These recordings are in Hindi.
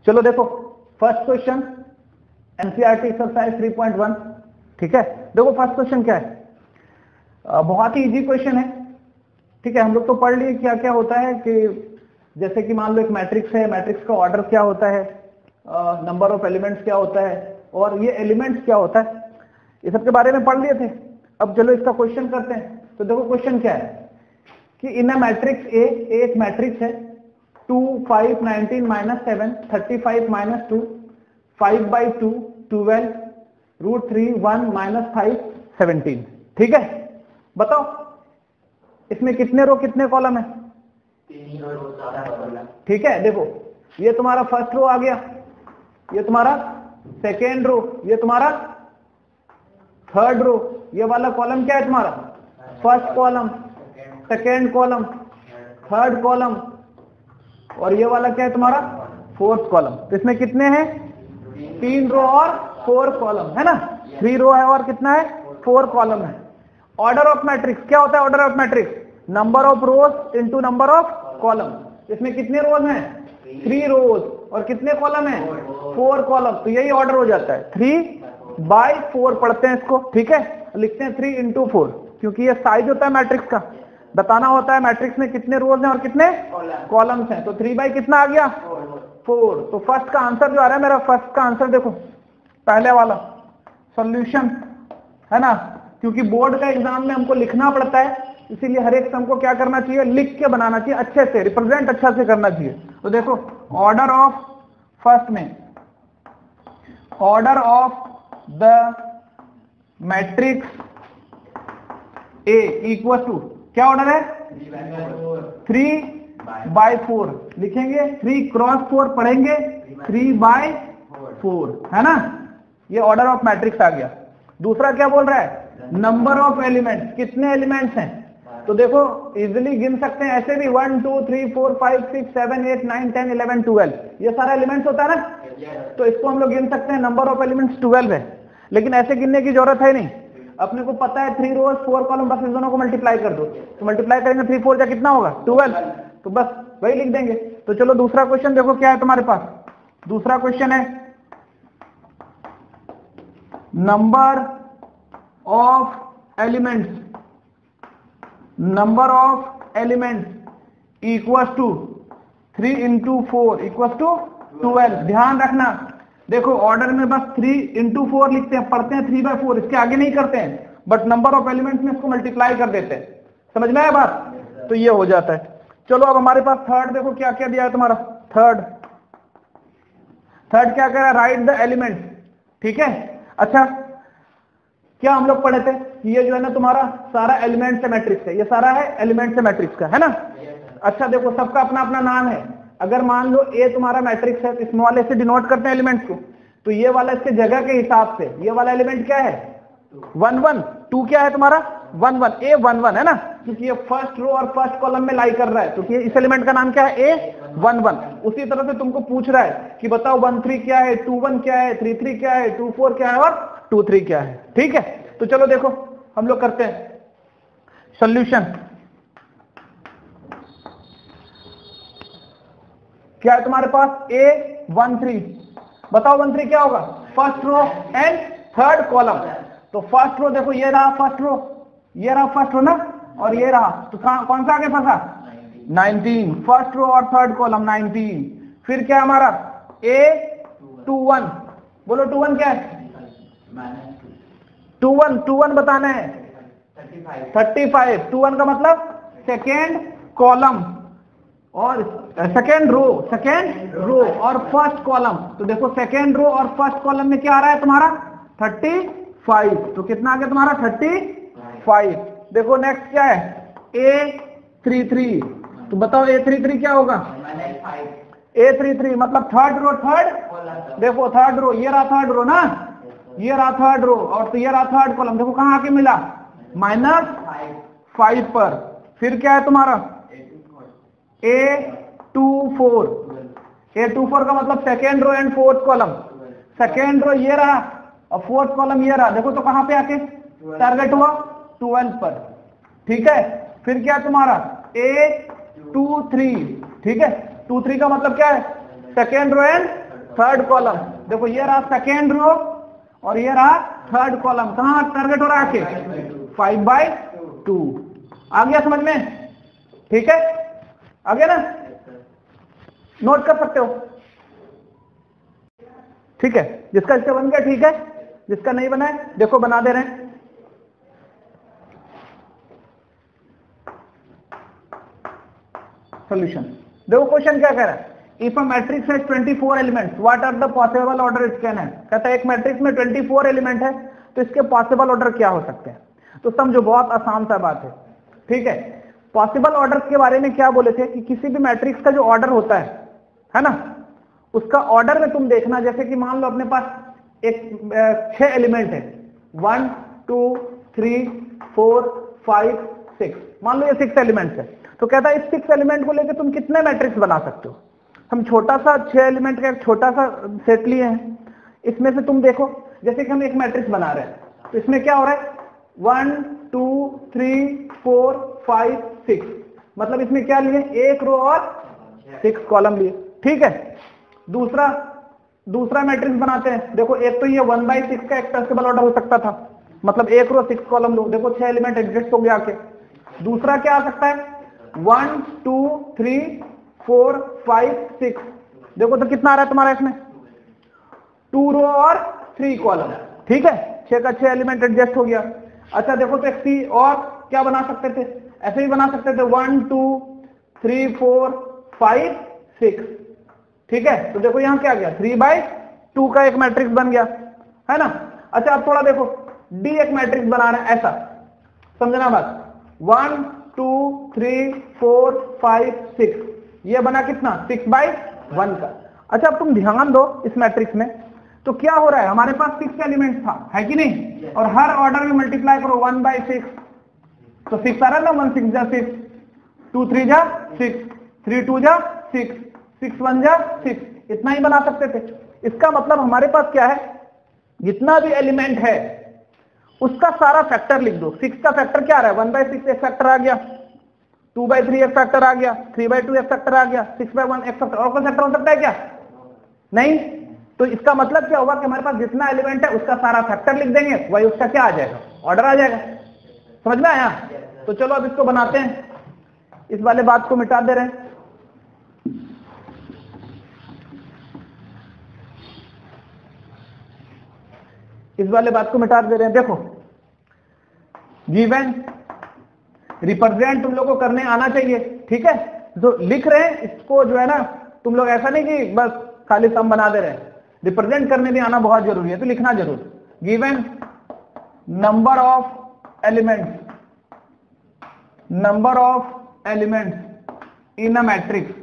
चलो देखो फर्स्ट क्वेश्चन एनसीईआरटी एक्सरसाइज 3.1। ठीक है, देखो फर्स्ट क्वेश्चन क्या है, बहुत ही इजी क्वेश्चन है। ठीक है, हम लोग तो पढ़ लिए क्या क्या होता है कि जैसे कि मान लो एक मैट्रिक्स है, मैट्रिक्स का ऑर्डर क्या होता है, नंबर ऑफ एलिमेंट्स क्या होता है, और ये एलिमेंट्स क्या होता है, ये सब के बारे में पढ़ लिए थे। अब चलो इसका क्वेश्चन करते हैं। तो देखो क्वेश्चन क्या है कि इन अ मैट्रिक्स ए, एक मैट्रिक्स है 2 5 19 -7 35 -2 5/2 12 √3 1 -5 17। ठीक है, बताओ इसमें कितने रो कितने कॉलम है? 3 रो। ठीक है, देखो ये तुम्हारा फर्स्ट रो आ गया, ये तुम्हारा सेकेंड रो, ये तुम्हारा थर्ड रो, ये वाला कॉलम क्या है तुम्हारा first column, second column, third column, और ये वाला क्या है तुम्हारा फोर्थ कॉलम। तो इसमें कितने हैं? 3 रो और 4 कॉलम है ना। 3 रो है और कितना है 4 कॉलम है। ऑर्डर ऑफ मैट्रिक्स क्या होता है? Order of matrix number of rose into number of column. इसमें कितने रोज हैं? 3 रोज, और कितने कॉलम है? 4 कॉलम। तो यही ऑर्डर हो जाता है 3/4 पढ़ते हैं इसको। ठीक है, लिखते हैं 3 × 4, क्योंकि ये साइज होता है मैट्रिक्स का, बताना होता है मैट्रिक्स में कितने रोज हैं और कितने कॉलम्स हैं। तो 3 कितना आ गया 4। तो फर्स्ट का आंसर जो आ रहा है मेरा, फर्स्ट का आंसर देखो पहले वाला सॉल्यूशन है ना, क्योंकि बोर्ड का एग्जाम में हमको लिखना पड़ता है, इसीलिए हर एक सम को क्या करना चाहिए, लिख के बनाना चाहिए, अच्छे से रिप्रेजेंट अच्छा से करना चाहिए। तो देखो ऑर्डर ऑफ फर्स्ट में order of the matrix A equal to क्या ऑर्डर है 3/4 लिखेंगे, 3 × 4 पढ़ेंगे 3/4 है ना। ये ऑर्डर ऑफ मैट्रिक्स आ गया। दूसरा क्या बोल रहा है? नंबर ऑफ एलिमेंट्स, कितने एलिमेंट्स हैं? तो देखो इजिली गिन सकते हैं ऐसे भी 1 2 3 4 5 6 7 8 9 10 11 12, ये सारा एलिमेंट्स होता है ना। तो इसको हम लोग गिन सकते हैं, नंबर ऑफ एलिमेंट्स 12 है, लेकिन ऐसे गिनने की जरूरत है नहीं। अपने को पता है 3 रोज 4 कॉलम, बस इन दोनों को मल्टीप्लाई कर दो, तो मल्टीप्लाई करेंगे 3 4 कितना होगा 12, तो बस वही लिख देंगे। तो चलो दूसरा क्वेश्चन देखो क्या है तुम्हारे पास। दूसरा क्वेश्चन है number of elements equals to 3 × 4 equals to 12। ध्यान रखना, देखो ऑर्डर में बस 3 × 4 लिखते हैं, पढ़ते हैं 3/4, इसके आगे नहीं करते हैं, बट नंबर ऑफ एलिमेंट्स में इसको मल्टीप्लाई कर देते हैं। समझ में आया बात? तो ये हो जाता है। चलो अब हमारे पास थर्ड देखो क्या क्या दिया है तुम्हारा। थर्ड क्या कह रहा है? Right the elements. ठीक है, अच्छा क्या हम लोग पढ़े थे कि ये जो है ना तुम्हारा सारा एलिमेंट से मैट्रिक्स है, ये सारा है एलिमेंट से मैट्रिक्स का है ना। अच्छा देखो सबका अपना अपना नाम है। अगर मान लो ए तुम्हारा मैट्रिक्स है तो स्मॉल ए से डिनोट करते हैं एलिमेंट्स को, तो ये वाला इसके जगह के हिसाब से ये वाला एलिमेंट क्या है 1 1, 2 क्या है तुम्हारा 1 1, ए 1 1 है ना, क्योंकि ये फर्स्ट रो और फर्स्ट कॉलम में लाई कर रहा है, क्योंकि इस एलिमेंट का नाम क्या है ए 1 1। उसी तरह से तुमको पूछ रहा है कि बताओ 1 3 क्या है, 2 1 क्या है, 3 3 क्या है, 2 4 क्या है और 2 3 क्या है। ठीक है, तो चलो देखो हम लोग करते हैं सॉल्यूशन। क्या है तुम्हारे पास ए 1 3, बताओ 1 3 क्या होगा first row and third column. तो फर्स्ट रो देखो ये रहा फर्स्ट रो, ये रहा फर्स्ट रो ना, और ये रहा, तो कौन सा आगे फंसा 19, फर्स्ट रो और थर्ड कॉलम 19। फिर क्या हमारा ए 2 1, बोलो 2 1 क्या है 2 1 बताना है 35। 2 1 का मतलब सेकेंड कॉलम और सेकेंड रो और फर्स्ट कॉलम। तो देखो सेकेंड रो और फर्स्ट कॉलम में क्या आ रहा है तुम्हारा 35, तो कितना आ गया तुम्हारा 35। देखो नेक्स्ट क्या है ए 3 3, तो बताओ ए 3 3 क्या होगा ए 3 3 मतलब थर्ड रो, देखो थर्ड रो, ये रहा थर्ड रो ना, ये रहा थर्ड रो और तो ये रहा थर्ड कॉलम। देखो कहां आके मिला -5 पर। फिर क्या है तुम्हारा A24 का मतलब second row and fourth column. Second row ये रहा और फोर्थ कॉलम ये रहा, देखो तो कहां पे आके टारगेट हुआ 12 पर। ठीक है, फिर क्या तुम्हारा A23, ठीक है 2 3 का मतलब क्या है second row and third column. देखो ये रहा सेकेंड रो और ये रहा थर्ड कॉलम। कहां टारगेट हो रहा है आके? 5/2। आ गया समझ में? ठीक है, आ गया ना? नोट कर सकते हो, ठीक है। जिसका इससे बन गया ठीक है, जिसका नहीं बना है देखो बना दे रहे हैं। सॉल्यूशन देखो क्वेश्चन क्या कह रहा है, if a matrix has 24 elements what are the possible order it can have. कहता है एक मैट्रिक्स में 24 एलिमेंट है तो इसके पॉसिबल ऑर्डर क्या हो सकते हैं। तो समझो बहुत आसान सा बात है, ठीक है। पॉसिबल ऑर्डर के बारे में क्या बोले थे कि किसी भी मैट्रिक्स का जो ऑर्डर होता है ना, उसका ऑर्डर में तुम देखना, जैसे कि मान लो अपने पास एक 6 एलिमेंट है, 1 2 3 4 5 6, मान लो ये 6 एलिमेंट्स है। तो कहता है इस 6 एलिमेंट को लेकर तुम कितने मैट्रिक्स बना सकते हो। हम छोटा सा 6 एलिमेंट का एक छोटा सा सेट लिए हैं, इसमें से तुम देखो जैसे कि हम एक मैट्रिक्स बना रहे हैं तो इसमें क्या हो रहा है 1 2 3 4 5 6, मतलब इसमें क्या लिए, एक रो और 6 कॉलम लिए, ठीक है। दूसरा मैट्रिक्स बनाते हैं। देखो एक तो ये 1/6 का एक पॉसिबल ऑर्डर हो सकता था, मतलब एक रो 6 कॉलम लो, देखो 6 एलिमेंट एडजस्ट हो गया आके। दूसरा क्या आ सकता है 1 2 3 4 5 6, देखो तो कितना आ रहा है तुम्हारा इसमें 2 रो और 3 कॉलम, ठीक है। 6 का 6 एलिमेंट एडजस्ट हो गया। अच्छा देखो तो एक और क्या बना सकते थे, ऐसे ही बना सकते थे 1 2 3 4 5 6, ठीक है। तो देखो यहां क्या गया 3/2 का एक मैट्रिक्स बन गया, है ना। अच्छा अब थोड़ा देखो डी एक मैट्रिक्स बना रहे हैं, ऐसा समझना बात, 1 2 3 4 5 6, ये बना कितना 6/1 का। अच्छा अब तुम ध्यान दो इस मैट्रिक्स में, तो क्या हो रहा है हमारे पास 6 एलिमेंट था, है कि नहीं, और हर ऑर्डर में मल्टीप्लाई करो 1/6, तो 6 आ रहा है ना, 1 6 जा 6, 2 3 जा 6, 3 2 जा 6, 6 1 जा 6, इतना ही बना सकते थे। इसका मतलब हमारे पास क्या है, जितना भी एलिमेंट है उसका सारा फैक्टर लिख दो। 6 का फैक्टर क्या आ रहा है 1/6 एक फैक्टर आ गया, 2/3 एक फैक्टर आ गया, 3/2 एक फैक्टर आ गया, 6/1 एक फैक्टर, और कोई फैक्टर हो सकता है क्या, नहीं। तो इसका मतलब क्या होगा कि हमारे पास जितना एलिमेंट है उसका सारा फैक्टर लिख देंगे, वही उसका क्या आ जाएगा, ऑर्डर आ जाएगा। समझ में आया? तो चलो अब इसको बनाते हैं, इस वाले बात को मिटा दे रहे हैं। इस वाले बात को मिटा दे रहे हैं। देखो गिवन रिप्रेजेंट तुम लोग को करने आना चाहिए, ठीक है। जो लिख रहे हैं इसको जो है ना, तुम लोग ऐसा नहीं कि बस खाली सम बना दे रहे हैं, रिप्रेजेंट करने भी आना बहुत जरूरी है, तो लिखना जरूर। Given number of elements in a matrix,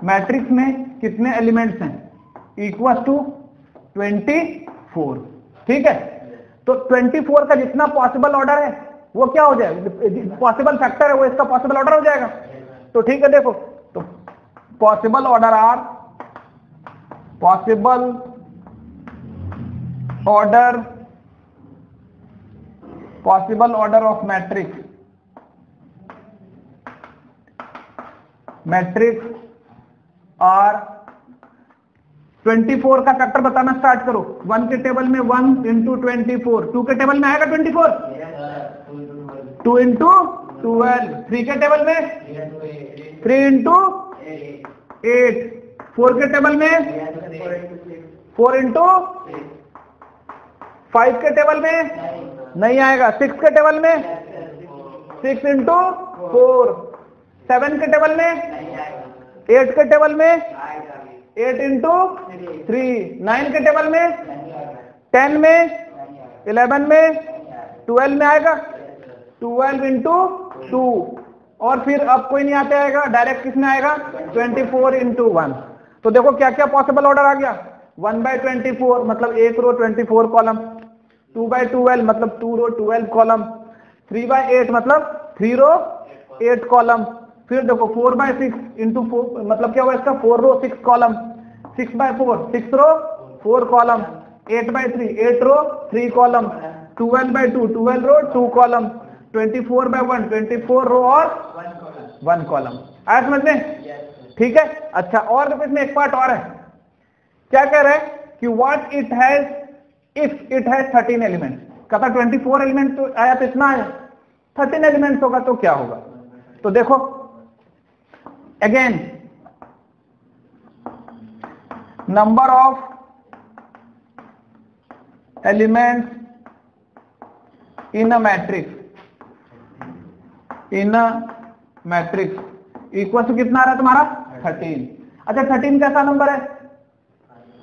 matrix में कितने एलिमेंट्स हैं, इक्वल टू 24, ठीक है। तो 24 का जितना पॉसिबल ऑर्डर है वो क्या हो जाएगा, पॉसिबल फैक्टर है वो इसका पॉसिबल ऑर्डर हो जाएगा। तो ठीक है, देखो तो possible order are, possible order of matrix are 24 का फैक्टर बताना स्टार्ट करो। 1 के टेबल में 1 इंटू 24, 2 के टेबल में आएगा 24, 2 इंटू 12, 3 के टेबल में 3 इंटू 8, 4 के टेबल में 4 इंटू 5 के टेबल में नहीं आएगा, 6 के टेबल में 6 इंटू 4, 7 के टेबल में 8 के टेबल में 8 इंटू 3, 9 के टेबल में 10 में 11 में 12 में आएगा 12 इंटू 2, और फिर अब कोई नहीं आते आएगा, डायरेक्ट किसमें आएगा 24 इंटू 1। तो देखो क्या क्या पॉसिबल ऑर्डर आ गया, 1/24 मतलब एक रो 24 कॉलम, 2/12 मतलब 2 रो 12 कॉलम, 3/8 मतलब 3 रो 8 कॉलम, फिर देखो 4/6 इंटू 4 मतलब क्या हुआ इसका 4 रो 6 कॉलम, 6/4 6 रो 4 कॉलम, 8/3 8 रो 3 कॉलम, 12/2 12 रो 2 कॉलम, 24/1 24 रो और 1 कॉलम। आया समझ में? ठीक है। अच्छा और देखो इसमें एक पार्ट और है, क्या कह रहे हैं कि what it has if it has 13 elements. कहता 24 एलिमेंट तो आया तो इतना आया, 13 एलिमेंट्स होगा तो क्या होगा। तो देखो again, number of elements in a matrix, in a matrix equal to कितना आ रहा है तुम्हारा 13। अच्छा 13 कैसा नंबर है,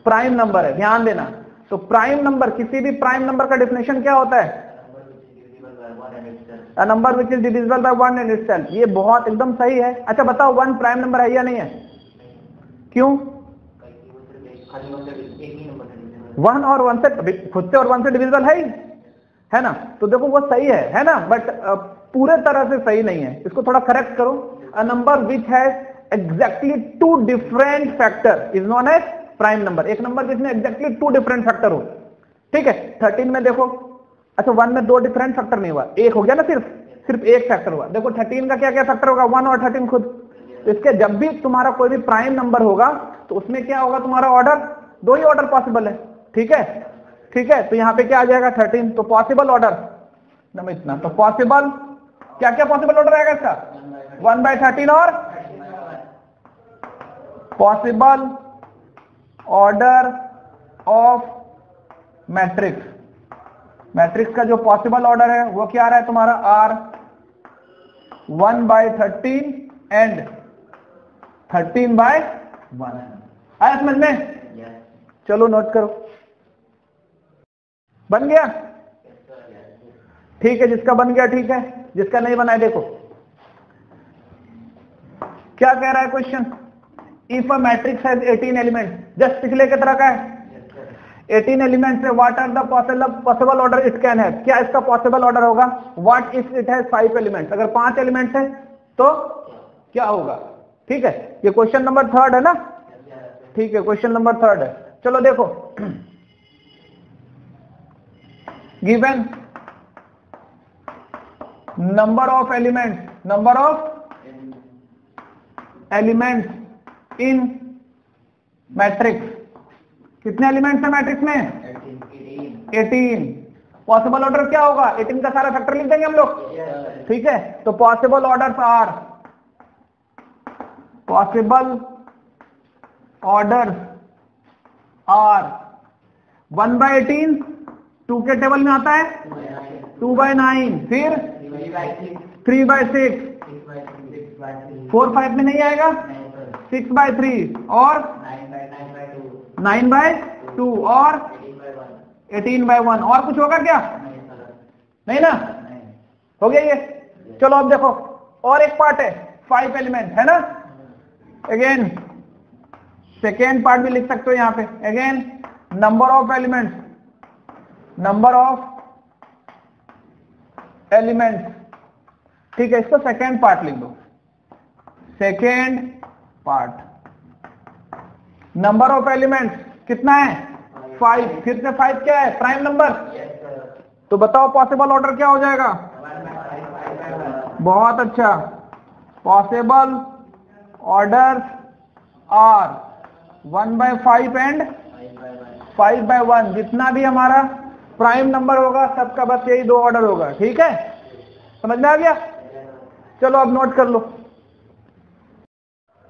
प्राइम नंबर है, ध्यान देना। तो प्राइम नंबर, किसी भी प्राइम नंबर का डेफिनेशन क्या होता है, अ number which is divisible by one in itself. ये बहुत एकदम सही है। अच्छा बताओ 1 प्राइम नंबर है या नहीं है, क्यों? 1 और 1 से खुद से और 1 से डिविजिबल है ना। तो देखो वो सही है ना, बट पूरे तरह से सही नहीं है, इसको थोड़ा करेक्ट करो। A number which has exactly 2 different factor is known as prime number. एक नंबर जिसमें एग्जैक्टली 2 डिफरेंट फैक्टर हो, ठीक है। 13 में देखो, अच्छा 1 में 2 डिफरेंट फैक्टर नहीं हुआ, एक हो गया ना, सिर्फ एक फैक्टर हुआ। देखो 13 का क्या क्या फैक्टर होगा, 1 और 13 खुद। तो इसके जब भी तुम्हारा कोई भी प्राइम नंबर होगा तो उसमें क्या होगा, तुम्हारा ऑर्डर 2 ही ऑर्डर पॉसिबल है, ठीक है। तो यहां पे क्या आ जाएगा 13। तो पॉसिबल ऑर्डर नंबर इतना, तो पॉसिबल क्या क्या पॉसिबल ऑर्डर आएगा इसका, 1/13 और possible order of matrix. Matrix का जो पॉसिबल ऑर्डर है वो क्या आ रहा है तुम्हारा, R 1/13 एंड 13/1। आया समझ में? चलो नोट करो, बन गया, ठीक है। जिसका बन गया ठीक है, जिसका नहीं बना है देखो क्या कह रहा है question. If a matrix has 18 element, just पिछले की तरह का है, 18 एलिमेंट्स है, what are the possible order it can have. क्या इसका पॉसिबल ऑर्डर होगा, what if it has 5 elements. अगर 5 एलिमेंट्स है तो क्या होगा, ठीक है। ये क्वेश्चन नंबर 3 है ना, ठीक है, क्वेश्चन नंबर 3 है। चलो देखो, given number of elements in matrix. कितने एलिमेंट्स है मैट्रिक्स में, 18। पॉसिबल ऑर्डर क्या होगा, 18 का सारा फैक्टर लिख देंगे हम लोग, ठीक है। तो पॉसिबल ऑर्डर्स आर 1/18, 2 के टेबल में आता है 2/9, फिर 3/6, 4/5 में नहीं आएगा, 6/3 और 9/2 और 18/1। और कुछ होगा क्या, नहीं ना, हो गया ये। चलो अब देखो और एक पार्ट है, 5 एलिमेंट है ना। अगेन सेकेंड पार्ट भी लिख सकते हो यहां पे। अगेन नंबर ऑफ एलिमेंट्स, ठीक है। इसको सेकेंड पार्ट लिख दो, second part. Number of elements कितना है, 5। फिर से 5 क्या है, प्राइम नंबर। तो बताओ पॉसिबल ऑर्डर क्या हो जाएगा, बहुत अच्छा। Possible order are 1/5 and 5/1। जितना भी हमारा प्राइम नंबर होगा सबका बस यही 2 ऑर्डर होगा, ठीक है। समझ में आ गया? चलो अब नोट कर लो,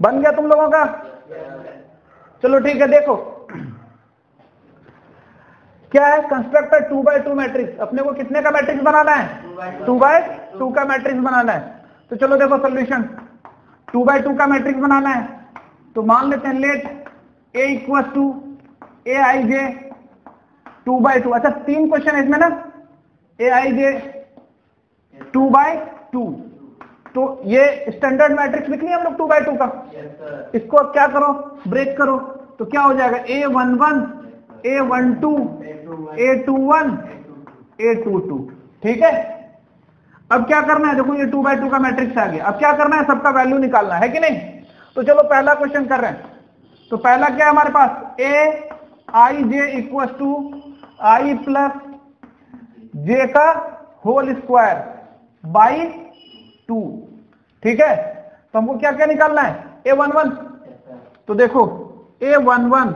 बन गया तुम लोगों का। चलो ठीक है, देखो क्या है, कंस्ट्रक्टर 2/2 मैट्रिक्स। अपने को कितने का मैट्रिक्स बनाना है, 2/2 का मैट्रिक्स बनाना है। तो चलो देखो सॉल्यूशन, 2/2 का मैट्रिक्स बनाना है। तो मान लेते हैं let A equal to Aij 2/2। अच्छा 3 क्वेश्चन है इसमें ना, Aij 2/2। तो ये स्टैंडर्ड मैट्रिक्स लिख लिया हम लोग 2/2 का। इसको क्या करो, ब्रेक करो, तो क्या हो जाएगा, A11 A12 A21 A22, ठीक है। अब क्या करना है, देखो ये 2/2 का मैट्रिक्स आ गया। अब क्या करना है, सबका वैल्यू निकालना है कि नहीं। तो चलो पहला क्वेश्चन कर रहे हैं। तो पहला क्या है हमारे पास, Aij equal to I plus j का होल स्क्वायर बाई 2, ठीक है। तो हमको क्या क्या निकालना है, A11। तो देखो A11,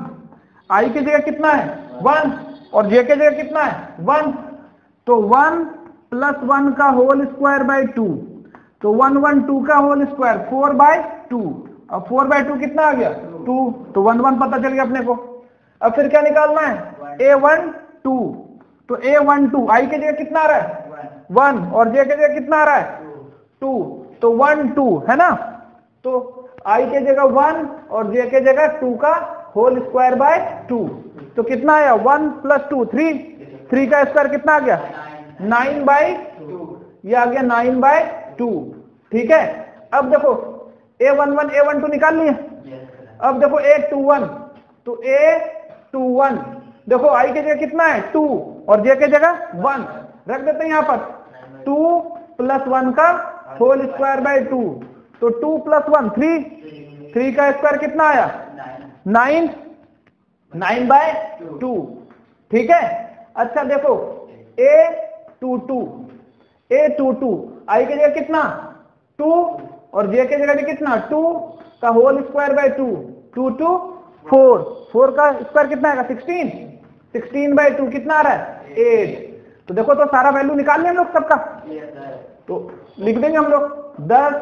आई की जगह कितना है 1 और जे की जगह कितना है 1, तो 1 + 1 का होल स्क्वायर बाय 2, तो 1 1 2 का होल स्क्वायर 4/2, अब 4/2 कितना आ गया 2, तो 1 1 पता चल गया अपने को। अब फिर क्या निकालना है a1 2, तो a1 2 आई की जगह कितना आ रहा है 1 और जे की जगह कितना आ रहा है 2, तो 1 2 है ना, तो आई की जगह 1 और जे की जगह 2 का होल स्क्वायर बाय 2, तो कितना आया 1 + 2 3, 3 का स्क्वायर कितना आ गया 9/2, ये आ गया 9/2। ठीक है, अब देखो a11 a12 निकाल लिए। अब देखो a21, तो a21 देखो आई की जगह कितना है 2 और जे की जगह 1 रख देते हैं यहाँ पर, 2 + 1 का होल स्क्वायर बाय 2, तो 2 + 1 3, 3 का स्क्वायर कितना आया 9, 9/2। ठीक है, अच्छा देखो a22 आई की जगह कितना 2 और जे की जगह भी कितना 2 का होल स्क्वायर बाय 2, 2 2 4, 4 का स्क्वायर कितना आएगा 16, 16/2 कितना आ रहा है 8। तो देखो तो सारा वैल्यू निकाल लिया हम लोग सबका, तो लिख देंगे हम लोग 10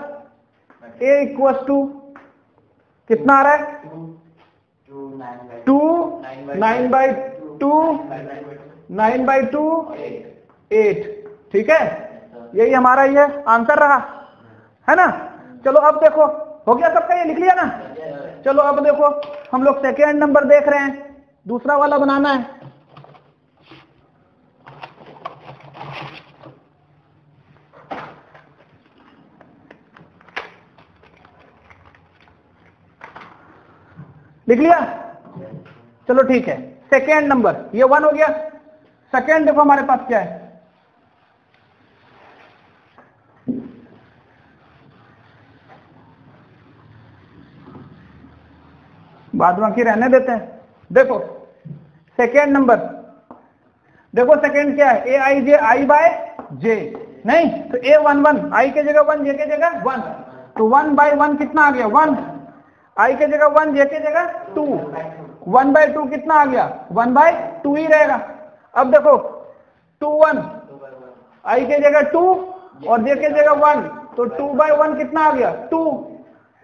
a कितना आ रहा है 2 9/2 9/2 8। ठीक है, यही हमारा ये आंसर रहा है ना। चलो अब देखो हो गया सबका, ये लिख लिया ना। चलो अब देखो हम लोग सेकेंड नंबर देख रहे हैं, दूसरा वाला बनाना है। लिख लिया, चलो ठीक है। सेकेंड नंबर ये 1 हो गया। सेकेंड देखो हमारे पास क्या है, बाद बाकी रहने देते हैं। देखो सेकेंड नंबर, देखो सेकेंड क्या है aij i/j, नहीं तो a11 आई के जगह 1 जे के जगह 1, तो 1/1 कितना आ गया 1, आई के जगह 1 जे के जगह 2, 1/2 कितना आ गया 1/2 ही रहेगा। अब देखो 2 1 आई के जगह 2 और जे के जगह 1, तो 2/1 कितना आ गया 2,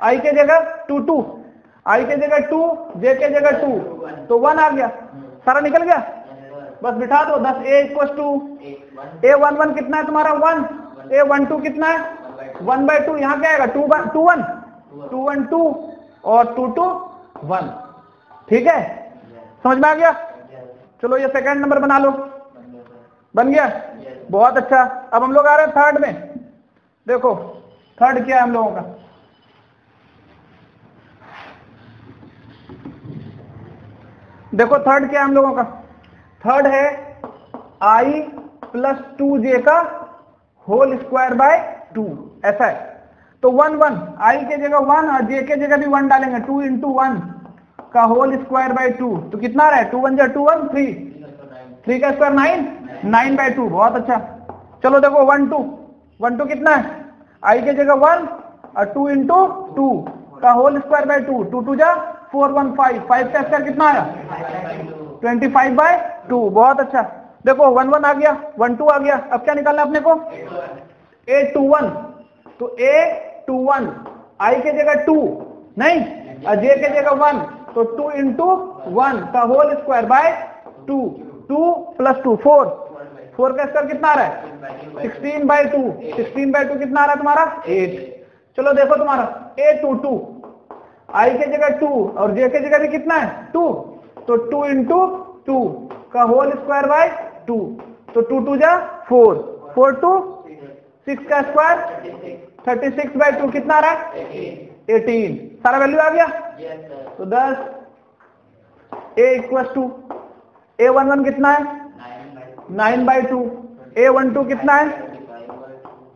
आई के जगह 2 2, आई के जगह 2 जे के जगह 2, तो 1 आ गया, सारा निकल गया। बस बिठा दो 10 a11 कितना है तुम्हारा 1, a12 कितना है 1/2, यहाँ क्या आएगा 2 1 2 1 2 और 2 2 1। ठीक है, समझ में आ गया। चलो ये सेकंड नंबर बना लो, बन गया, बहुत अच्छा। अब हम लोग आ रहे हैं थर्ड में। देखो थर्ड क्या है हम लोगों का, देखो थर्ड क्या है हम लोगों का, थर्ड है i + 2j का होल स्क्वायर बाय 2, ऐसा है। तो 1 1 आई के जगह 1 और जे के जगह भी 1 डालेंगे, 2 × 1 का होल स्क्वायर बाय 2, तो कितना आ रहा है 2 1 जा 2 1 3, 3 का स्क्वायर 9, 9/2, बहुत अच्छा। चलो देखो 1 2 कितना है आई के जगह 1 और 2 × 2 का होल स्क्वायर बाय 2, 2 2 जा 4 1 5, 5 का स्क्वायर कितना आया 25/2, बहुत अच्छा। देखो 1 1 आ गया, 1 2 आ गया, अब क्या निकालना है अपने को a21, तो a21 आई के जगह 2 नहीं और जे के जगह 1, तो 2 × 1 का होल स्क्वायर बाय 2, 2 + 2 4, 4 का स्क्वायर कितना आ रहा है 16/2, 16/2 कितना आ रहा है तुम्हारा 8। चलो देखो तुम्हारा a22 आई के जगह 2 और जे के जगह भी कितना है 2, तो 2 × 2 का होल स्क्वायर बाय 2, तो 2 2 जा 4, 4 2 6 का स्क्वायर 36/2 कितना आ रहा है 18। सारा वैल्यू आ गया, तो 10 a a11 कितना है 9/2, a12 कितना है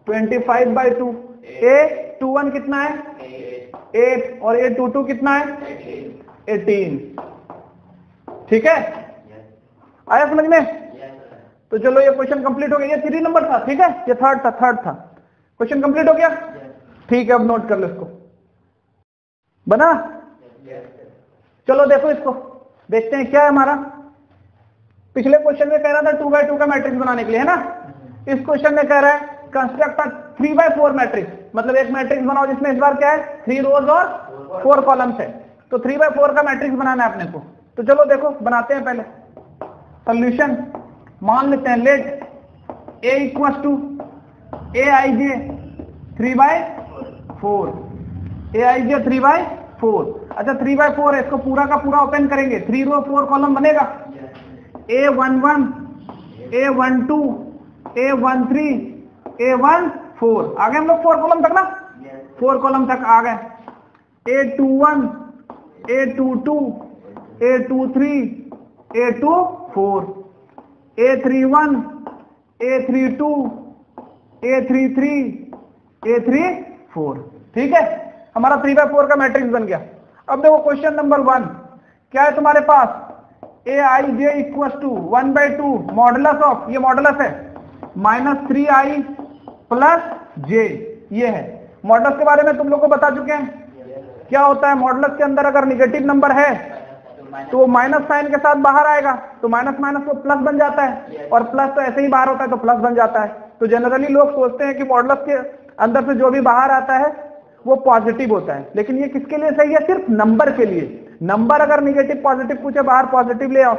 25/2, a21 कितना है 8 और a22 कितना है 18। ठीक है, आया समझ में। तो चलो ये क्वेश्चन कंप्लीट हो गया, ये 3 नंबर था। ठीक है, ये थर्ड था, क्वेश्चन कंप्लीट हो गया। ठीक है, अब नोट कर लो इसको, बना। चलो देखो इसको, देखते हैं क्या है हमारा। पिछले क्वेश्चन में कह रहा था 2x2 का मैट्रिक्स बनाने के लिए, है ना। इस क्वेश्चन में कह रहा है कंस्ट्रक्ट अ 3x4 मैट्रिक्स, मतलब एक मैट्रिक्स बनाओ जिसमें इस बार क्या है 3 रोज और 4 कॉलम्स है। तो 3x4 का मैट्रिक्स बनाना है अपने को। तो चलो देखो बनाते हैं पहले सॉल्यूशन। मान लेते हैं let a equals to aij 3/4, aij 3/4। अच्छा 3/4 है, इसको पूरा का पूरा ओपन करेंगे, 3 रो 4 कॉलम बनेगा। a11 a12 a13 a14 आ गए हम लोग 4 कॉलम तक ना, 4 कॉलम तक आ गए। a21 a22 a23 a24 a31 a32 a33 a34। ठीक है, हमारा 3/4 का मैट्रिक्स बन गया। अब देखो क्वेश्चन नंबर 1 क्या है तुम्हारे पास, aij equals to 1/2 modulus of, ये मॉडुलस है, -3i प्लस j। ये है मॉडुलस के बारे में तुम लोग को बता चुके हैं। क्या होता है मॉडुलस के अंदर अगर निगेटिव नंबर है तो वो माइनस साइन के साथ बाहर आएगा, तो माइनस माइनस वो प्लस बन जाता है, और प्लस तो ऐसे ही बाहर होता है तो प्लस बन जाता है। तो जनरली लोग सोचते हैं कि मॉडुलस के अंदर से जो भी बाहर आता है वो पॉजिटिव होता है, लेकिन ये किसके लिए सही है, सिर्फ नंबर के लिए। नंबर अगर निगेटिव पॉजिटिव पूछे बाहर पॉजिटिव ले आओ,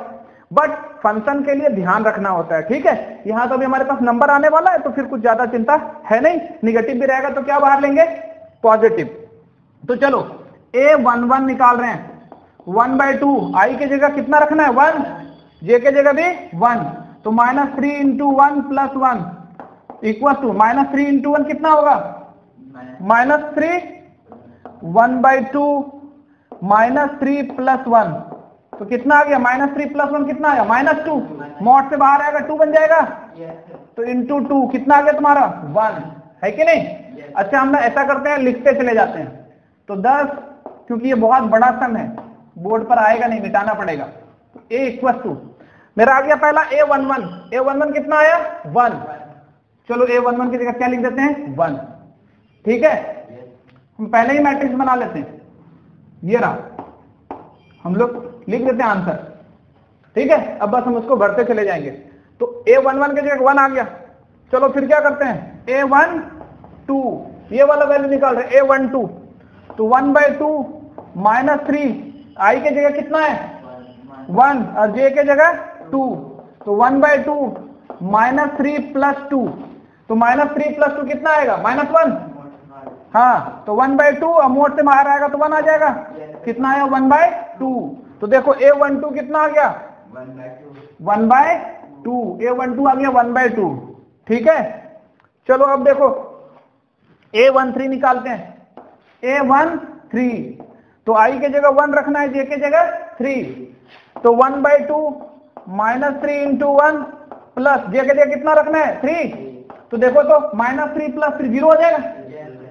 बट फंक्शन के लिए ध्यान रखना होता है। ठीक है, यहां तो अभी हमारे पास नंबर आने वाला है तो फिर कुछ ज्यादा चिंता है नहीं, निगेटिव भी रहेगा तो क्या बाहर लेंगे, पॉजिटिव। तो चलो a11 निकाल रहे हैं, 1/2 i की जगह कितना रखना है 1, j की जगह भी 1, तो -3 × 1 + 1 इक्वल टू -3 × 1 कितना होगा -3, 1/2 -3 + 1 तो कितना आ गया -3 + 1 कितना आया -2, मॉड से बाहर आएगा 2 बन जाएगा, तो इंटू 2 कितना आ गया तुम्हारा 1, है कि नहीं। अच्छा हम ऐसा करते हैं लिखते चले जाते हैं, तो 10, क्योंकि ये बहुत बड़ा सम है बोर्ड पर आएगा नहीं, मिटाना पड़ेगा। a इक्वल टू मेरा आ गया पहला a11 कितना आया 1, चलो a11 की जगह क्या लिख देते हैं 1। ठीक है, हम पहले ही मैट्रिक्स बना लेते हैं, ये रहा, हम लोग लिख देते हैं आंसर। ठीक है, अब बस हम उसको भरते चले जाएंगे। तो a11 की जगह 1 आ गया, चलो फिर क्या करते हैं a12 ये वाला वैल्यू निकाल रहे हैं a12, तो 1/2 -3 i की जगह कितना है 1 और j की जगह 2, तो 1/2 -3 + 2, तो -3 + 2 कितना आएगा -1, हाँ तो 1/2 और मोड से बाहर आएगा तो 1 आ जाएगा, कितना आया 1/2। तो देखो a12 कितना आ गया 1/2, a12 आ गया 1/2। ठीक है, चलो अब देखो a13 निकालते हैं, a13 तो i की जगह 1 रखना है, j की जगह 3, तो 1/2 -3 × 1 प्लस j की जगह कितना रखना है 3, तो देखो तो -3 + 3 0 हो जाएगा,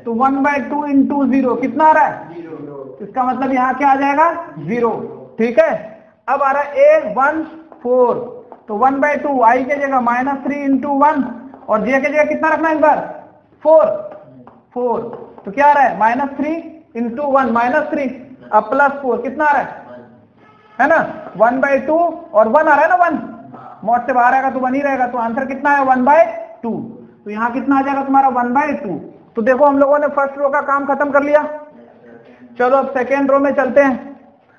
तो 1/2 × 0 कितना आ रहा है, इसका मतलब यहाँ क्या आ जाएगा 0। ठीक है, अब आ रहा है a14, तो 1/2 i की जगह -3 × 1 और j की जगह कितना रखना है इस बार 4, तो क्या आ रहा है -3 × 1 -3 अब +4 कितना आ रहा है ना 1/2 और 1 आ रहा है ना 1, मॉड से बाहर आएगा तो 1 ही रहेगा, तो आंसर कितना है 1/2। तो यहाँ कितना आ जाएगा तुम्हारा 1/2। तो देखो हम लोगों ने फर्स्ट रो का काम खत्म कर लिया। चलो अब सेकेंड रो में चलते हैं,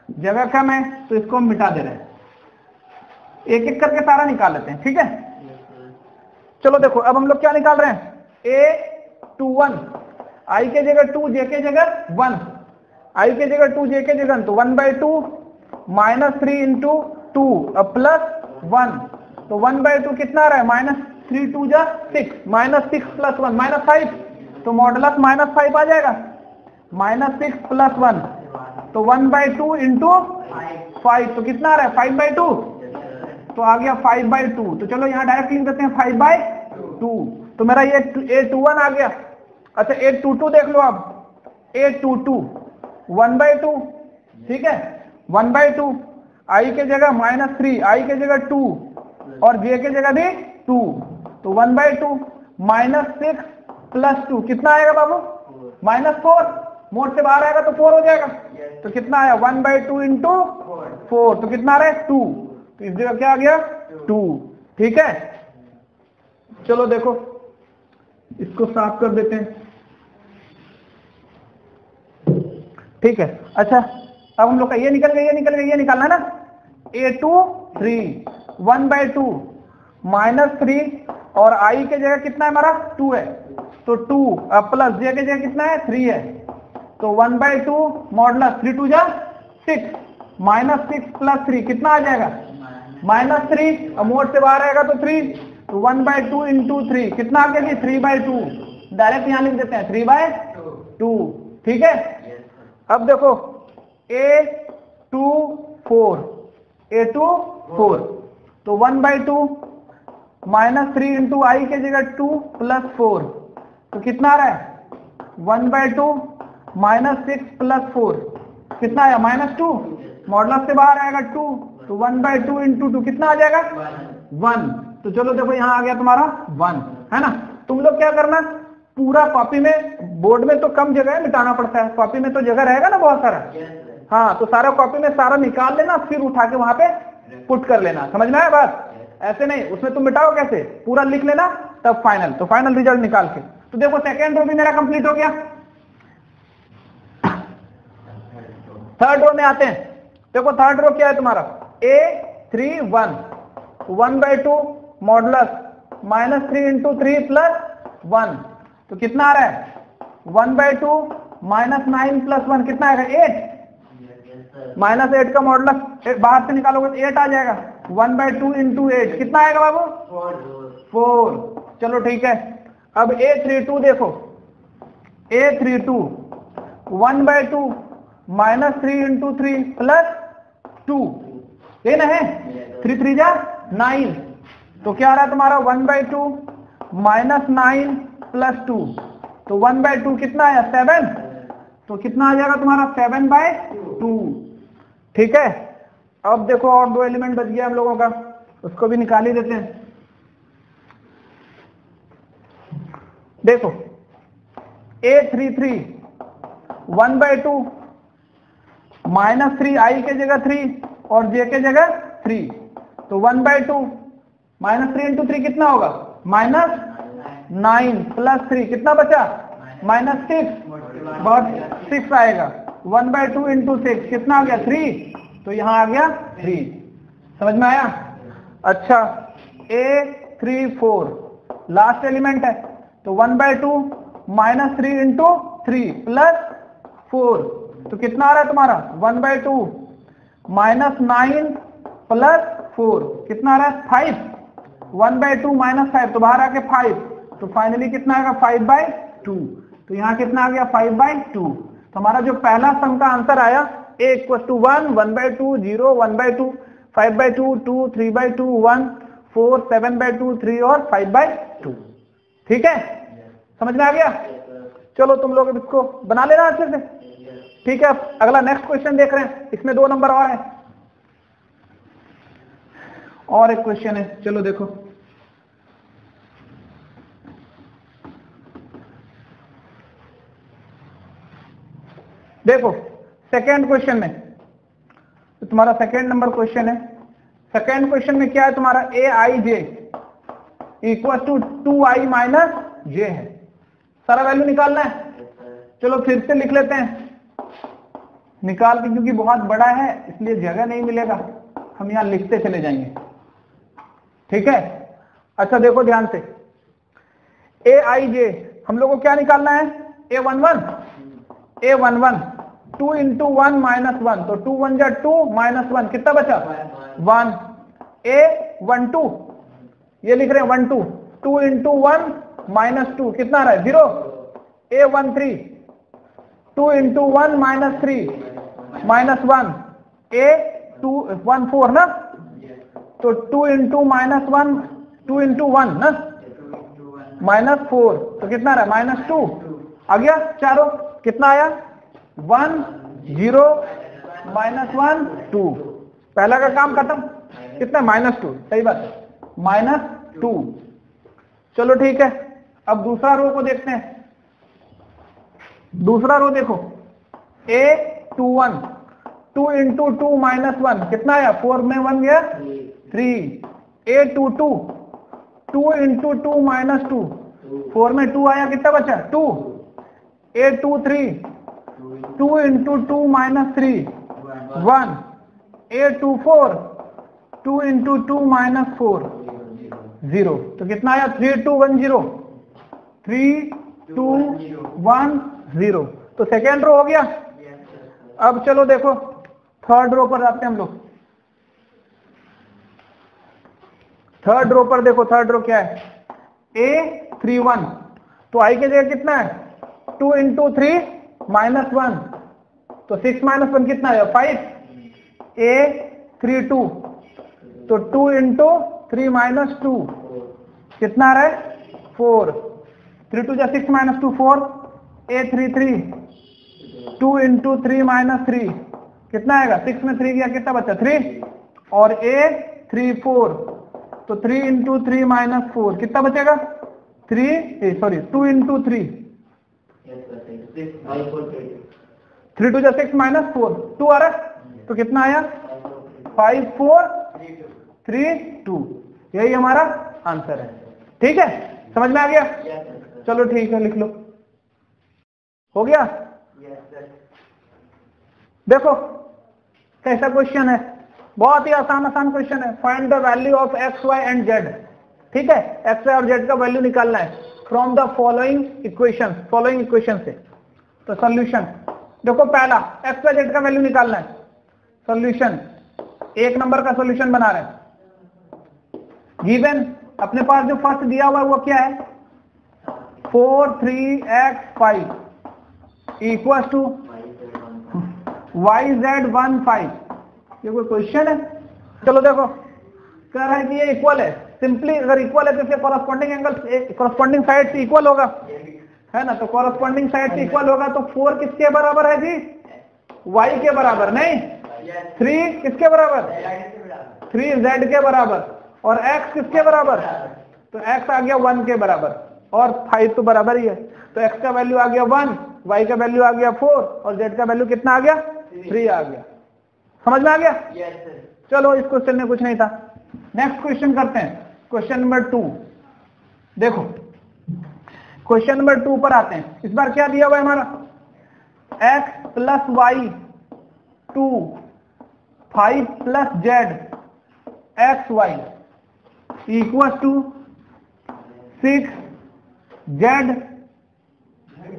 जगह कम है तो इसको हम मिटा दे रहे हैं, एक एक करके सारा निकाल लेते हैं। ठीक है, चलो देखो अब हम लोग क्या निकाल रहे हैं a21 i के जगह 2 j के जगह 1, i के जगह 2 j के जगह, तो 1/2 -3 × 2 अब +1, तो 1/2 कितना आ रहा है -3 2 जा 6, -6 + 1 -5, तो मॉडुलस -5 आ जाएगा, -6 + 1 तो 1/2 × 5, तो कितना आ रहा है 5/2, तो आ गया 5/2। तो चलो यहाँ डायरेक्ट लिख देते हैं 5/2, तो मेरा ये a21 आ गया। अच्छा a22 देख लो, अब a22 1/2, ठीक है 1/2 i के जगह -3 i की जगह 2 और j की जगह भी 2, तो 1/2 -6 + 2 कितना आएगा बाबू -4, मोड से बाहर आएगा तो 4 हो जाएगा, तो कितना आया 1/2 × 4, तो कितना आ रहा है 2, तो इस जगह क्या आ गया 2। ठीक है, चलो देखो इसको साफ कर देते हैं। ठीक है, अच्छा अब हम लोग का ये निकल गया, ये निकल गया, ये निकालना है ना, a2 3 1/2 -3 और i के जगह कितना है हमारा 2 है, तो 2 प्लस j के जगह कितना है 3 है, तो 1/2 मॉडुलस 3 2 जा 6 -6 + 3 कितना आ जाएगा -3, अब मोड से बाहर आएगा तो 3, तो 1/2 × 3 कितना आ गया 3/2, डायरेक्ट यहां लिख देते हैं 3/2। ठीक है, अब देखो a2 4 तो 1/2 -3 × i के जगह 2 + 4 तो कितना आ रहा है 1/2 -6 + 4 कितना आया -2, मॉडुलस से बाहर आएगा 2, तो 1/2 × 2 कितना आ जाएगा 1। तो चलो देखो यहां आ गया तुम्हारा 1, है ना। तुम लोग क्या करना, पूरा कॉपी में, बोर्ड में तो कम जगह है, मिटाना पड़ता है, कॉपी में तो जगह रहेगा ना बहुत सारा। हाँ, तो सारा कॉपी में सारा निकाल लेना, फिर उठा के वहां पे पुट कर लेना, समझ में आया बात। ऐसे नहीं, उसमें तुम मिटाओ कैसे, पूरा लिख लेना तब फाइनल, तो फाइनल रिजल्ट निकाल के। तो देखो सेकेंड रो भी मेरा कंप्लीट हो गया। थर्ड रो में आते हैं। देखो थर्ड रो क्या है तुम्हारा a3 1 1/2 मॉडुलस -3 × 3 + 1 तो कितना आ रहा है 1/2 -9 + 1 कितना आएगा 8, -8 का मॉडुलस बाहर से निकालोगे तो 8 आ जाएगा, 1/2 × 8 कितना आएगा बाबू 4। चलो ठीक है, अब a32 देखो, a32 1/2 -3 × 3 + 2 ये ना है 3 3 जा 9, तो क्या आ रहा है तुम्हारा 1/2 -9 + 2 तो 1/2 कितना आया 7, तो कितना आ जाएगा तुम्हारा 7/2। ठीक है, अब देखो और दो एलिमेंट बच गया हम लोगों का, उसको भी निकाल ही देते हैं। देखो a33 1/2 -3 i के जगह 3 और j के जगह 3, तो 1/2 -3 × 3 कितना होगा -9 + 3 कितना बचा -6, बहुत 6 आएगा, 1/2 × 6 कितना आ गया 3, तो यहां आ गया 3। समझ में आया। अच्छा a34 लास्ट एलिमेंट है, तो 1/2 -3 × 3 + 4 तो कितना आ रहा है तुम्हारा 1/2 -9 + 4 कितना आ रहा है 5, 1/2 -5 तो बाहर आके 5, तो फाइनली कितना आएगा 5/2, तो यहाँ कितना आ गया 5/2। तो हमारा जो पहला सम का आंसर आया a = 1 1/2 0 1/2 5/2 2 3/2 1 4 7/2 3 और 5/2। ठीक है, समझ में आ गया। चलो तुम लोग इसको बना लेना अच्छे से। ठीक है, अगला नेक्स्ट क्वेश्चन देख रहे हैं, इसमें 2 नंबर और है, और एक क्वेश्चन है, चलो देखो। देखो सेकेंड क्वेश्चन में, तो तुम्हारा सेकेंड नंबर क्वेश्चन है। सेकेंड क्वेश्चन में क्या है तुम्हारा aij = 2i - j है, सारा वैल्यू निकालना है। चलो फिर से लिख लेते हैं निकाल के, क्योंकि बहुत बड़ा है इसलिए जगह नहीं मिलेगा, हम यहां लिखते चले जाएंगे। ठीक है, अच्छा देखो ध्यान से, aij हम लोग को क्या निकालना है a11 2 × 1 - 1 तो 2 1 जा 2 -1 कितना बचा 1, a12 ये लिख रहे हैं 12 2 × 1 - 2 कितना आ रहा है 0, a13 2 × 1 - 3 -1 a14 ना, तो 2 × -1 2 × 1 ना -4 तो कितना आ रहा है -2 आ गया चारों, कितना आया 1 0 -1 2, पहला का काम खत्म, कितना -2, सही बात है -2। चलो ठीक है, अब दूसरा रो को देखते हैं। दूसरा रो देखो a21 2 इंटू 2 माइनस 1 कितना आया? 4 में 1 गया 3। A22 2 इंटू 2 माइनस 2 4 में 2 आया, कितना बचा? 2। A23 2 into 2 minus 3 1। A24 2 into 2 minus 4 0। तो कितना आया? 3210 3210। तो सेकेंड रो हो गया। अब चलो देखो थर्ड रो पर आते हैं हम लोग। थर्ड रो पर देखो, थर्ड रो क्या है? A31 तो आई की जगह कितना है? 2 इंटू 3 माइनस 1 तो 6 माइनस 1 कितना है? 5। A32 तो 2 इंटू 3 माइनस 2 कितना आ रहा है? 4। 3 2 6 माइनस 2 4। A33 2 इंटू 3 माइनस 3 कितना आएगा? 6 में 3 गया, कितना बचा? 3। और A34 तो 3 इंटू 3 माइनस 4 कितना बचेगा? 2 इंटू 3 3 2 6 माइनस 4 2 आ रहा है, तो कितना आया? 5 4 3 2। यही हमारा आंसर है। ठीक है, समझ में आ गया? चलो ठीक है, लिख लो। हो गया? देखो कैसा क्वेश्चन है, बहुत ही आसान क्वेश्चन है। Find the value of x y and z. ठीक है, एक्स वाई और जेड का वैल्यू निकालना है फ्रॉम द फॉलोइंग इक्वेशन से। तो सॉल्यूशन देखो, पहला एक्स वाई जेड का वैल्यू निकालना है। सॉल्यूशन 1 नंबर का सॉल्यूशन बना रहे हैं। गिवन अपने पास जो फर्स्ट दिया हुआ है वो क्या है? 4 3x5 इक्वल टू YZ1 5। ये कोई क्वेश्चन है? चलो देखो, कह रहा है कि ये इक्वल है। सिंपली अगर इक्वल है तो इसके कॉरस्पॉन्डिंग एंगल कॉरस्पॉन्डिंग साइड से इक्वल होगा, है ना? तो कॉरस्पॉन्डिंग साइड से इक्वल होगा तो 4 किसके बराबर है जी? y के बराबर नहीं, 3 किसके बराबर? 3z के बराबर। और x किसके बराबर? तो x आ गया 1 के बराबर और 5 तो बराबर ही है। तो x का वैल्यू आ गया 1, y का वैल्यू आ गया 4 और z का वैल्यू कितना आ गया? 3 आ गया। समझ में आ गया? चलो इस क्वेश्चन में कुछ नहीं था। नेक्स्ट क्वेश्चन करते हैं, क्वेश्चन नंबर 2। देखो क्वेश्चन नंबर 2 पर आते हैं। इस बार क्या दिया हुआ है हमारा? x plus y 2 5 plus Z x y equal to 6 z,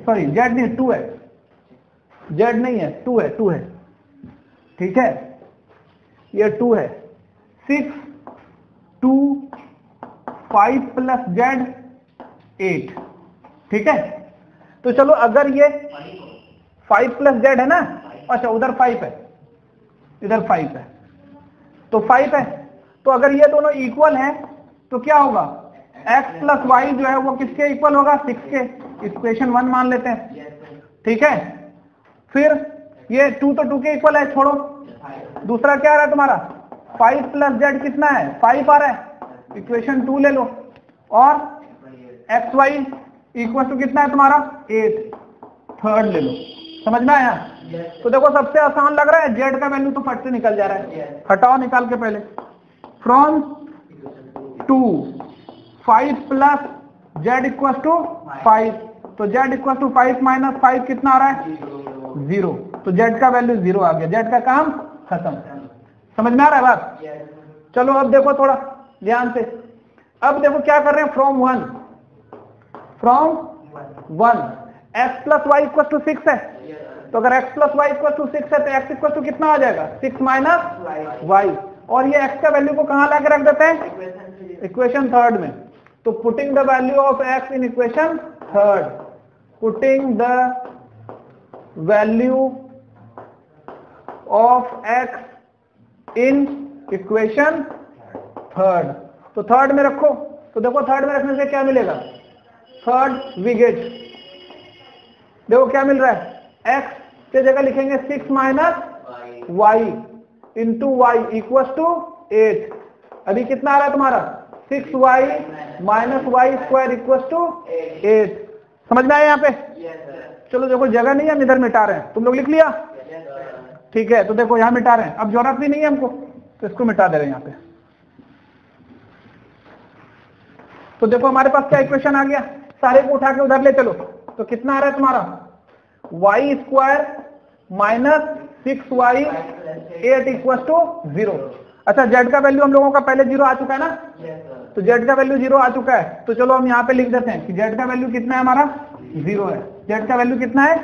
sorry z नहीं 2 है, जेड नहीं है 2 है, 2 है। ठीक है, ये 2 है। 6 2 5 प्लस जेड 8। ठीक है, तो चलो अगर ये 5 प्लस जेड है ना, अच्छा उधर 5 है, इधर 5 है, तो 5 है। तो अगर ये दोनों इक्वल हैं तो क्या होगा? x प्लस वाई जो है वो किसके इक्वल होगा? 6 के। इक्वेशन 1 मान लेते हैं। ठीक है, फिर ये 2 तो 2 के इक्वल है, छोड़ो। दूसरा क्या आ रहा है तुम्हारा? 5 प्लस जेड कितना है? 5 आ रहा है, इक्वेशन 2 ले लो। और एक्स वाई इक्वल टू कितना है तुम्हारा? 8, थर्ड ले लो। समझ में आया? तो देखो सबसे आसान लग रहा है, जेड का वैल्यू तो फट से निकल जा रहा है, हटाओ निकाल के पहले। From 2 5 plus z equal to 5, तो जेड इक्वल टू 5 माइनस 5 कितना आ रहा है? 0। तो जेड का वैल्यू 0 आ गया, जेड का काम खत्म। समझ में आ रहा है बात? चलो अब देखो थोड़ा ध्यान से। अब देखो क्या कर रहे हैं, from 1 x plus y equal to 6 है, तो अगर x plus y equal to 6 है तो x इक्वल टू कितना आ जाएगा? 6 माइनस वाई। और ये x का वैल्यू को कहां लाके रख देते हैं? इक्वेशन थर्ड में। तो putting the value of x in equation third, putting the value of x in equation third. तो थर्ड में रखो। तो देखो थर्ड में रखने से क्या मिलेगा? थर्ड वी गेट, देखो क्या मिल रहा है, x के जगह लिखेंगे 6 minus y into y equal to 8। अभी कितना आ रहा है तुम्हारा? 6y minus y square equal to 8। समझ में आया यहाँ पे? चलो देखो जगह नहीं है, हम इधर मिटा रहे हैं, तुम लोग लिख लिया? ठीक है, तो देखो यहां मिटा रहे हैं, अब जरूरत भी नहीं है हमको, तो इसको मिटा दे रहे हैं यहां पे। तो देखो हमारे पास क्या इक्वेशन आ गया, सारे को उठा के उधर ले चलो, तो कितना आ रहा है तुम्हारा y square minus 6y8 equal to 0। अच्छा, z का वैल्यू हम लोगों का पहले 0 आ चुका है ना, तो z का वैल्यू 0 आ चुका है, तो चलो हम यहाँ पे लिख देते हैं कि z का वैल्यू कितना है हमारा 0 है, z का वैल्यू कितना है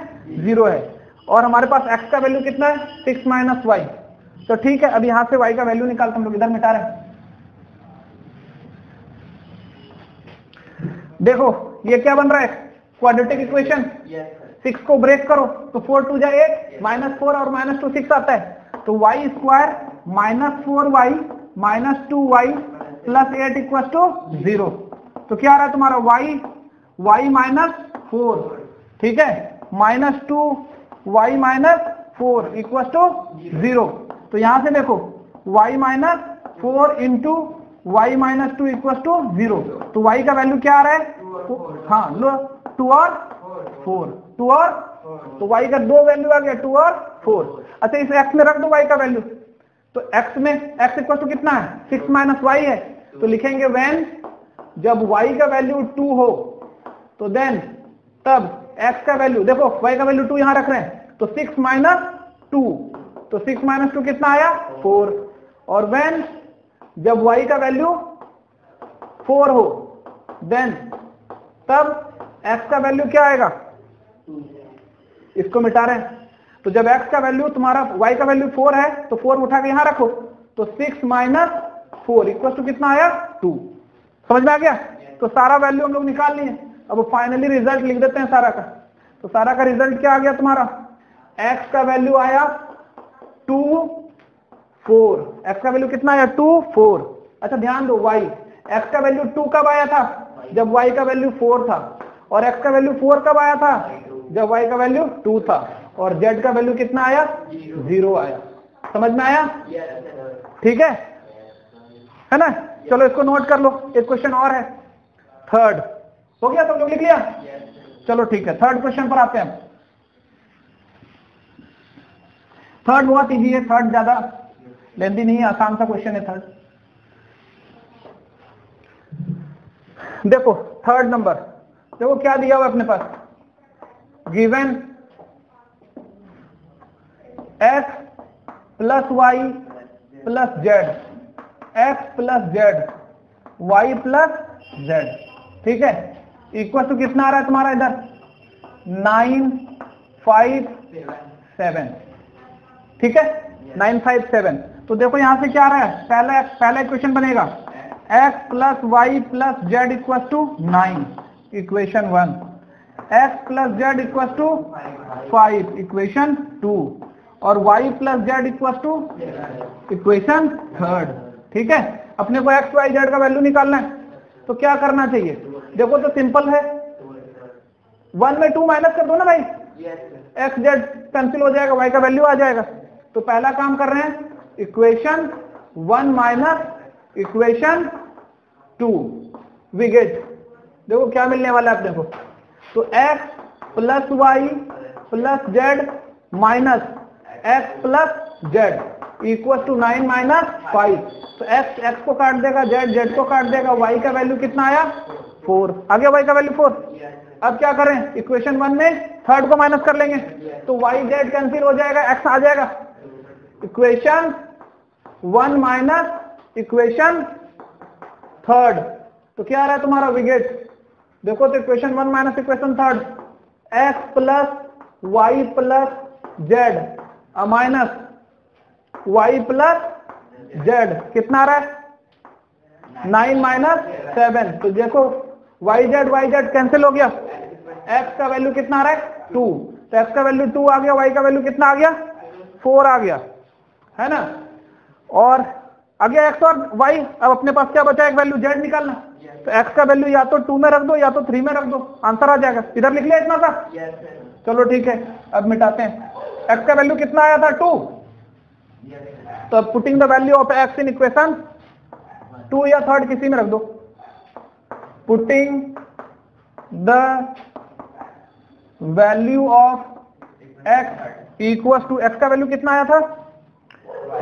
0 है, और हमारे पास x का वैल्यू कितना है 6 माइनस y। तो ठीक है, अब यहाँ से y का वैल्यू निकालते हम लोग, इधर मिटा रहे हैं। देखो ये क्या बन रहा है, क्वाड्रेटिक इक्वेशन। 6 को ब्रेक करो तो 4 2 जा 8, -4 और -2 6 आता है, तो y square -4y -2y plus 8 equal to 0। तो क्या आ रहा है तुम्हारा y -4, ठीक है, -2y -4 इक्वल टू 0। तो यहां से देखो y -4 into y -2 equal to 0, तो y का वैल्यू क्या आ रहा है, हाँ लो 2 और 4, 2 और, तो y का दो वैल्यू आ गया 2 और 4। अच्छा, इस x में रख दो y का वैल्यू, तो x में x इक्वल टू कितना है 6 माइनस y है, तो लिखेंगे व्हेन, जब y का वैल्यू 2 हो तो देन तब x का वैल्यू, देखो y का वैल्यू 2 यहां रख रहे हैं, तो 6 माइनस 2, तो 6 माइनस 2 कितना आया 4, और व्हेन जब y का वैल्यू 4 हो देन तब x का वैल्यू क्या आएगा, इसको मिटा रहे हैं, तो जब x का वैल्यू तुम्हारा y का वैल्यू 4 है तो 4 उठा के यहां रखो, तो 6 माइनस 4 इक्वल टू कितना आया 2। समझ में आ गया, तो सारा वैल्यू हम लोग निकाल लिए। अब फाइनली रिजल्ट लिख देते हैं सारा का, तो सारा का रिजल्ट क्या आ गया तुम्हारा, x का वैल्यू आया 2 4, x का वैल्यू कितना आया 2 4। अच्छा ध्यान दो, y x का वैल्यू 2 कब आया था, जब y का वैल्यू 4 था, और x का वैल्यू 4 कब आया था, जब y का वैल्यू 2 था, और z का वैल्यू कितना आया 0 आया। समझ में आया, ठीक है ना। चलो इसको नोट कर लो, एक क्वेश्चन और है, थर्ड हो गया, सब लोग लिख लिया, चलो ठीक है, थर्ड क्वेश्चन पर आते हैं। थर्ड बहुत इजी है, थर्ड ज्यादा लेंथी नहीं है, आसान सा क्वेश्चन है थर्ड। देखो थर्ड नंबर, देखो क्या दिया हुआ अपने पास, given x plus Y plus Z, X plus Z Y plus Z, ठीक है, इक्वल टू कितना आ रहा है तुम्हारा इधर 9 5 7, ठीक है 9 5 7। तो देखो यहां से क्या आ रहा है, पहला इक्वेशन बनेगा x plus Y plus z equal to 9, equation 1, x plus z equal to 5, equation 2, और y plus z equal to equation 3, ठीक है। अपने को x y z का वैल्यू निकालना है, तो क्या करना चाहिए, देखो तो सिंपल है, 1 में 2 माइनस कर दो ना भाई, x z कैंसिल हो जाएगा, y का वैल्यू आ जाएगा। तो पहला काम कर रहे हैं, equation 1 minus equation 2, we get, देखो क्या मिलने वाला है अपने को, तो x plus Y plus z minus x plus z equal to 9 minus 5, तो x को काट देगा, z को काट देगा, y का वैल्यू कितना आया 4, आ गया y का वैल्यू 4। अब क्या करें, इक्वेशन 1 में थर्ड को माइनस कर लेंगे, तो y z कैंसिल हो जाएगा, x आ जाएगा, इक्वेशन 1 माइनस इक्वेशन 3, तो क्या आ रहा है तुम्हारा विगेट, देखो तो equation 1 minus equation 3, x plus Y plus z minus y plus z कितना आ रहा है 9 माइनस 7, तो देखो y z कैंसिल हो गया, x का वैल्यू कितना आ रहा है 2, तो x का वैल्यू 2 आ गया, y का वैल्यू कितना आ गया 4 आ गया, है ना, और आ गया x और y। अब अपने पास क्या बचा, एक वैल्यू z निकालना, तो x का वैल्यू या तो 2 में रख दो या तो 3 में रख दो, आंसर आ जाएगा। इधर लिख लिया इतना सा, चलो ठीक है, अब मिटाते हैं। x का वैल्यू कितना आया था 2, तो putting the value of x in equation 2 या थर्ड किसी में रख दो, putting the value of x equal to x का वैल्यू कितना आया था,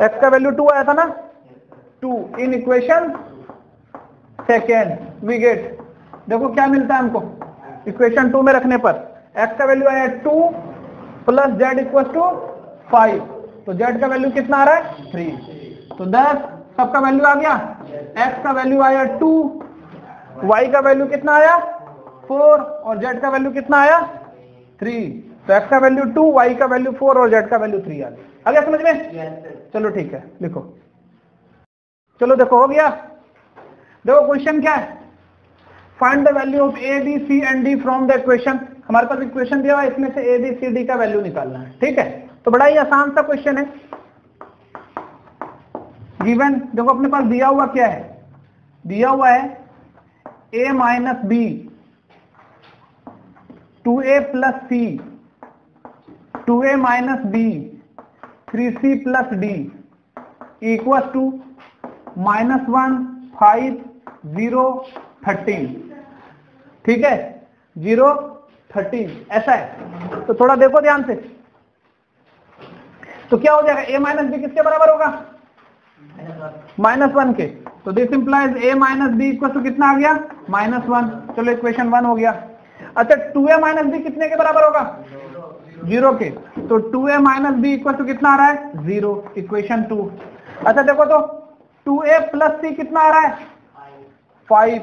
एक्स का वैल्यू 2 आया था ना, 2 in equation second we get, देखो क्या मिलता है हमको इक्वेशन 2 में रखने पर, एक्स का वैल्यू आया 2 प्लस जेड इक्वल टू 5, तो जेड का वैल्यू कितना आ रहा है 3, तो 10 सबका वैल्यू आ गया, एक्स का वैल्यू आया 2, वाई का वैल्यू कितना आया 4 और जेड का वैल्यू कितना आया 3, तो एक्स का वैल्यू 2, वाई का वैल्यू 4 और जेड का वैल्यू 3 आ गया। आ गया समझ में? चलो ठीक है लिखो, चलो देखो हो गया। देखो क्वेश्चन क्या है, find the value of a b c and d from the equation. हमारे पास इक्वेशन दिया हुआ है, इसमें से ए बी सी डी का वैल्यू निकालना है, ठीक है। तो बड़ा ही आसान सा क्वेश्चन है, गिवन देखो अपने पास दिया हुआ क्या है, दिया हुआ है a minus b 2a plus c 2a minus b 3c plus d equal to -1 5 0 13, ठीक है 0 13 ऐसा है। तो थोड़ा देखो ध्यान से, तो क्या हो जाएगा, a माइनस बी किसके बराबर होगा, -1 के, तो this implies a minus b equal to कितना आ गया -1, चलो इक्वेशन 1 हो गया। अच्छा 2a माइनस बी कितने के बराबर होगा 0 के, तो 2a minus b equal to कितना आ रहा है 0, इक्वेशन 2। अच्छा देखो तो 2a प्लस सी कितना आ रहा है 5,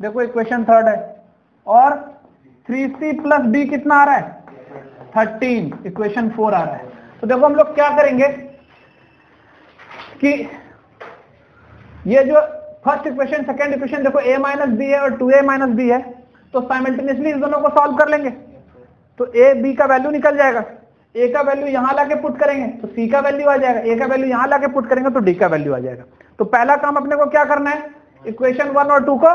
देखो इक्वेशन 3 है, और 3c प्लस डी कितना आ रहा है 13, इक्वेशन 4 आ रहा है। तो देखो हम लोग क्या करेंगे कि ये जो फर्स्ट इक्वेशन सेकंड इक्वेशन देखो a माइनस बी है और 2a माइनस बी है, तो साइमल्टेनियसली इस दोनों को सॉल्व कर लेंगे, तो a b का वैल्यू निकल जाएगा, a का वैल्यू यहां लाके पुट करेंगे तो c का वैल्यू आ जाएगा, a का वैल्यू यहां लाके पुट करेंगे तो d का वैल्यू आ जाएगा। तो पहला काम अपने को क्या करना है, इक्वेशन 1 और 2 को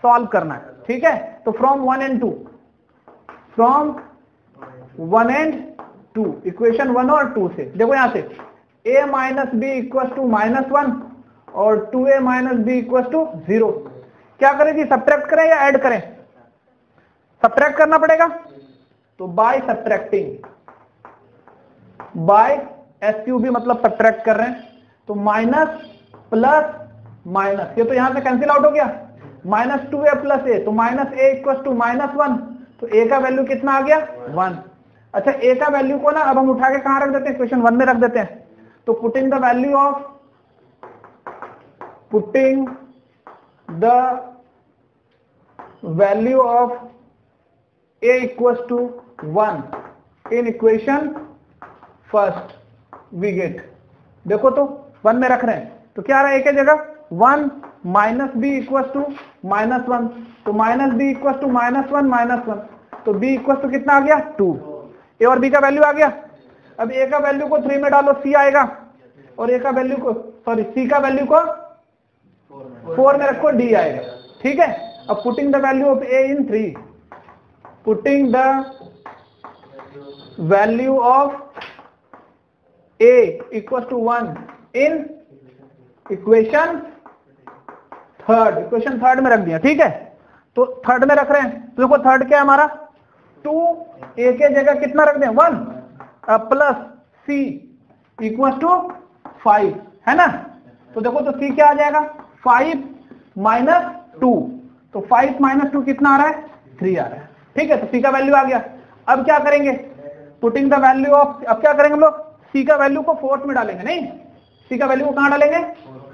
सॉल्व करना है, ठीक है। तो from 1 and 2, from 1 and 2 equation 1 और 2 से देखो यहां से a minus b equal to -1 और 2a minus b equal to 0, क्या करें जी, सब्ट्रैक्ट करें या ऐड करें, सब्ट्रैक्ट करना पड़ेगा, तो बाय सब्ट्रैक्टिंग, बाय एसक्यूबी मतलब सब्ट्रैक्ट कर रहे हैं, तो माइनस प्लस माइनस, ये तो यहां से कैंसिल आउट हो गया, -2a प्लस ए, तो -a इक्वल टू -1, तो a का वैल्यू कितना आ गया 1। अच्छा a का वैल्यू को ना अब हम उठा के कहां रख देते हैं, इक्वेशन 1 में रख देते हैं, तो putting the value of a equals to 1 in equation first we get, देखो तो 1 में रख रहे हैं, तो क्या आ रहा है a के जगह 1 माइनस बी इक्वल टू -1, तो माइनस बी इक्वल टू -1, तो b इक्वल टू कितना आ गया 2, a और b का वैल्यू आ गया। अब a का वैल्यू को 3 में डालो c आएगा, और a का वैल्यू को सॉरी c का वैल्यू को 4 में रखो d आएगा, ठीक है। अब putting the value of a in 3, putting the value of a equal to 1 in equation third, equation third में रख दिया, ठीक है। तो थर्ड में रख रहे हैं, तो देखो थर्ड क्या है हमारा 2, a के जगह कितना रख दें 1 प्लस c इक्वल टू 5, है ना। तो देखो तो c क्या आ जाएगा 5 माइनस 2, तो 5 माइनस 2 कितना आ रहा है 3 आ रहा है, ठीक है। तो c का वैल्यू आ गया। अब क्या करेंगे, पुटिंग द वैल्यू ऑफ, अब क्या करेंगे हम लोग, c का वैल्यू को 4 में डालेंगे, नहीं c का वैल्यू को कहां डालेंगे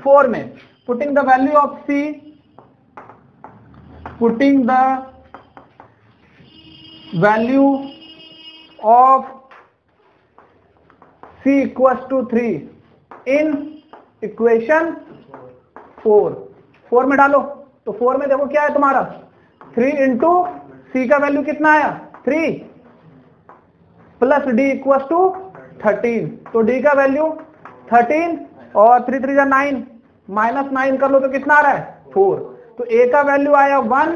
4 में, putting the value of c, putting the value of c equals to 3 in equation 4 में डालो, तो 4 में देखो क्या है तुम्हारा 3 इंटू c का वैल्यू कितना आया 3 प्लस d इक्वल्स टू 13, तो d का वैल्यू 13 और 3 3 9, -9 कर लो तो कितना आ रहा है 4, तो a का वैल्यू आया 1,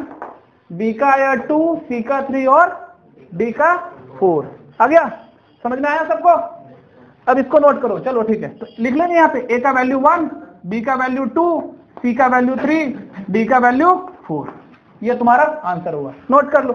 b का आया 2, c का 3 और d का 4। आ गया, समझ में आया सबको। अब इसको नोट करो, चलो ठीक है, तो लिख लेंगे यहाँ पे a का वैल्यू 1, b का वैल्यू 2, c का वैल्यू 3, d का वैल्यू 4, ये तुम्हारा आंसर हुआ, नोट कर लो।